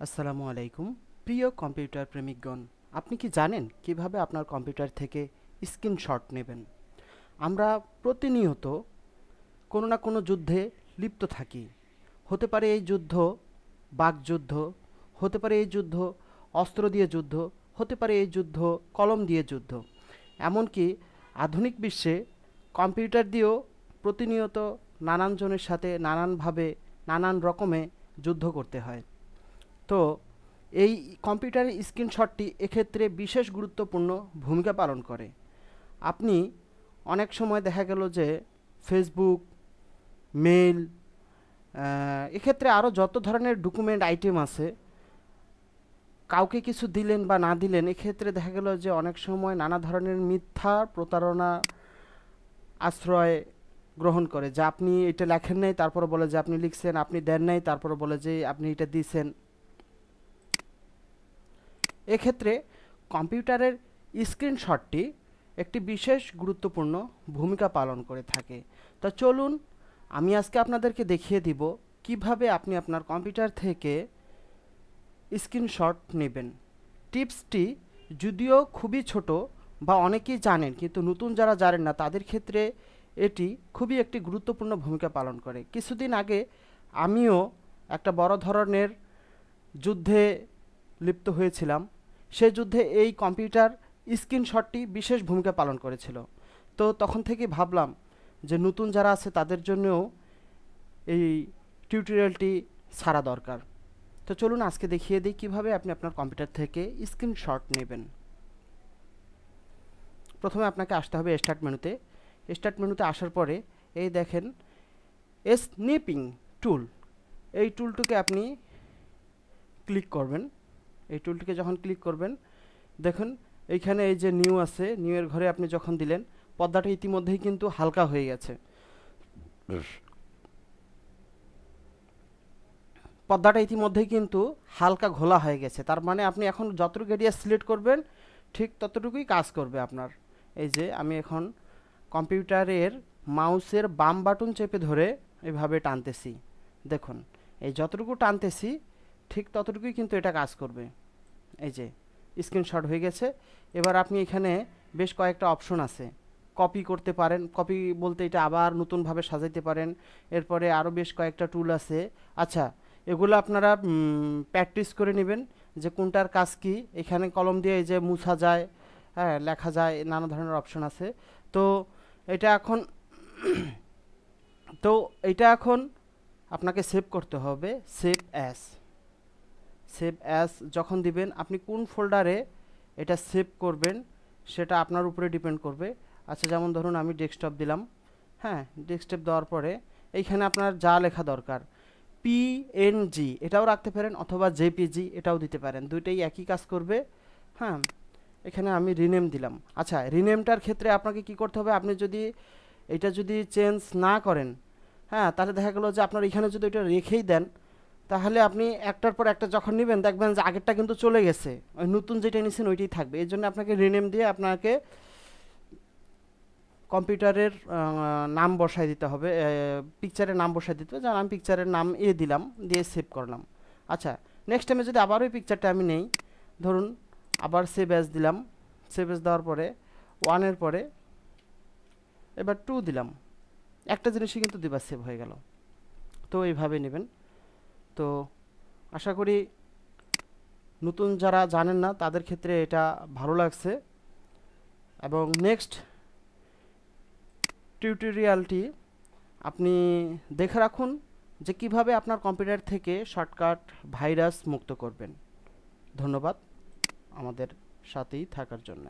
আসসালামু আলাইকুম প্রিয় কম্পিউটার প্রেমিকগণ, আপনি কি জানেন কিভাবে আপনার কম্পিউটার থেকে স্ক্রিনশট নেবেন? আমরা প্রতিনিয়ত কোনো না কোনো যুদ্ধে লিপ্ত থাকি। হতে পারে এই যুদ্ধ বাকযুদ্ধ, হতে পারে এই যুদ্ধ অস্ত্র দিয়ে যুদ্ধ, হতে পারে এই যুদ্ধ কলম দিয়ে যুদ্ধ। এমনকি আধুনিক বিশ্বে কম্পিউটার দিয়েও প্রতিনিয়ত নানান জনের সাথে নানানভাবে নানান রকমে যুদ্ধ করতে হয়। তো এই কম্পিউটারের স্ক্রিনশটটি এক্ষেত্রে বিশেষ গুরুত্বপূর্ণ ভূমিকা পালন করে। আপনি অনেক সময় দেখা গেল যে ফেসবুক, মেইল, এক্ষেত্রে আরও যত ধরনের ডকুমেন্ট আইটেম আছে, কাউকে কিছু দিলেন বা না দিলেন, এক্ষেত্রে দেখা গেল যে অনেক সময় নানা ধরনের মিথ্যা প্রতারণা আশ্রয় গ্রহণ করে, যে আপনি এটা লেখেন নাই তারপরে বলে যে আপনি লিখছেন, আপনি দেন নাই তারপরে বলে যে আপনি এটা দিয়েছেন। এক্ষেত্রে কম্পিউটারের স্ক্রিনশটটি একটি বিশেষ গুরুত্বপূর্ণ ভূমিকা পালন করে থাকে। তা চলুন আমি আজকে আপনাদেরকে দেখিয়ে দিব কিভাবে আপনি আপনার কম্পিউটার থেকে স্ক্রিনশট নেবেন। টিপসটি যদিও খুবই ছোট বা অনেকেই জানেন, কিন্তু নতুন যারা জানেন না তাদের ক্ষেত্রে এটি খুবই একটি গুরুত্বপূর্ণ ভূমিকা পালন করে। কিছুদিন আগে আমিও একটা বড় ধরনের যুদ্ধে লিপ্ত হয়েছিলাম। সে যুদ্ধে এই কম্পিউটার স্ক্রিনশটটি বিশেষ ভূমিকা পালন করেছিল। তো তখন থেকে ভাবলাম যে নতুন যারা আছে তাদের জন্যও এই টিউটোরিয়ালটি ছাড়া দরকার। তো চলুন আজকে দেখিয়ে দিই কিভাবে আপনি আপনার কম্পিউটার থেকে স্ক্রিনশট নেবেন। প্রথমে আপনাকে আসতে হবে স্টার্ট মেনুতে। স্টার্ট মেনুতে আসার পরে এই দেখেন স্নিপিং টুল, এই টুলটিকে আপনি ক্লিক করবেন। এই টুলটিকে যখন ক্লিক করবেন, দেখুন এইখানে এই যে নিউ আছে, নিউ এর ঘরে আপনি যখন দিলেন, পর্দাটা ইতিমধ্যেই কিন্তু হালকা হয়ে গেছে। পর্দাটা ইতিমধ্যেই কিন্তু হালকা ঘোলা হয়ে গেছে, তার মানে আপনি এখন যতটুকু এরিয়া সিলেক্ট করবেন ঠিক ততটুকুই কাজ করবে আপনার। এই যে আমি এখন কম্পিউটারের মাউসের বাম বাটন চেপে ধরে এভাবে টানতেছি, দেখুন এই যতটুকু টানতেছি ঠিক ততটুকুই কিন্তু এটা কাজ করবে। এই যে স্ক্রিনশট হয়ে গেছে। এবার আপনি এখানে বেশ কয়েকটা অপশন আছে, কপি করতে পারেন, কপি বলতে এটা আবার নতুনভাবে সাজাইতে পারেন। এরপরে আরও বেশ কয়েকটা টুল আছে। আচ্ছা, এগুলো আপনারা প্র্যাকটিস করে নেবেন যে কোনটার কাজ কি। এখানে কলম দিয়ে এই যে মুছা যায়, হ্যাঁ লেখা যায়, নানা ধরনের অপশন আছে। তো এটা এখন তো এটা এখন আপনাকে সেভ করতে হবে। সেভ অ্যাস, সেভ অ্যাস যখন দিবেন, আপনি কোন ফোল্ডারে এটা সেভ করবেন সেটা আপনার উপরে ডিপেন্ড করবে। আচ্ছা, যেমন ধরুন আমি ডেস্কটপ দিলাম। হ্যাঁ, ডেস্কটপ দেওয়ার পরে এইখানে আপনার যা লেখা দরকার, পিএনজি এটাও রাখতে পারেন অথবা জেপিজি এটাও দিতে পারেন, দুইটাই একই কাজ করবে। হ্যাঁ, এখানে আমি রিনেম দিলাম। আচ্ছা, রিনেমটার ক্ষেত্রে আপনাকে কি করতে হবে, আপনি যদি এটা যদি চেঞ্জ না করেন, হ্যাঁ, তাহলে দেখা গেলো যে আপনার এখানে যদি এটা রেখেই দেন, তাহলে আপনি একটার পর একটা যখন নেবেন দেখবেন যে আগেরটা কিন্তু চলে গেছে, ওই নতুন যেটা নিয়েছেন ওইটাই থাকবে। এই জন্য আপনাকে রিনেম দিয়ে আপনাকে কম্পিউটারের নাম বসাই দিতে হবে, পিকচারের নাম বসাই দিতে হবে। যেমন আমি পিকচারের নাম দিলাম, দিয়ে সেভ করলাম। আচ্ছা, নেক্সট টাইমে যদি আবার ওই পিকচারটা আমি নেই, ধরুন আবার সেভ অ্যাজ দিলাম। সেভ অ্যাজ দেওয়ার পরে ওয়ানের পরে এবার টু দিলাম, একটা জিনিসই কিন্তু দুবার সেভ হয়ে গেল। তো এইভাবে নেবেন। তো আশা করি নতুন যারা জানেন না তাদের ক্ষেত্রে এটা ভালো লাগছে। এবং নেক্সট টিউটোরিয়ালটি আপনি দেখে রাখুন যে কিভাবে আপনার কম্পিউটার থেকে শর্টকাট ভাইরাস মুক্ত করবেন। ধন্যবাদ আমাদের সাথেই থাকার জন্য।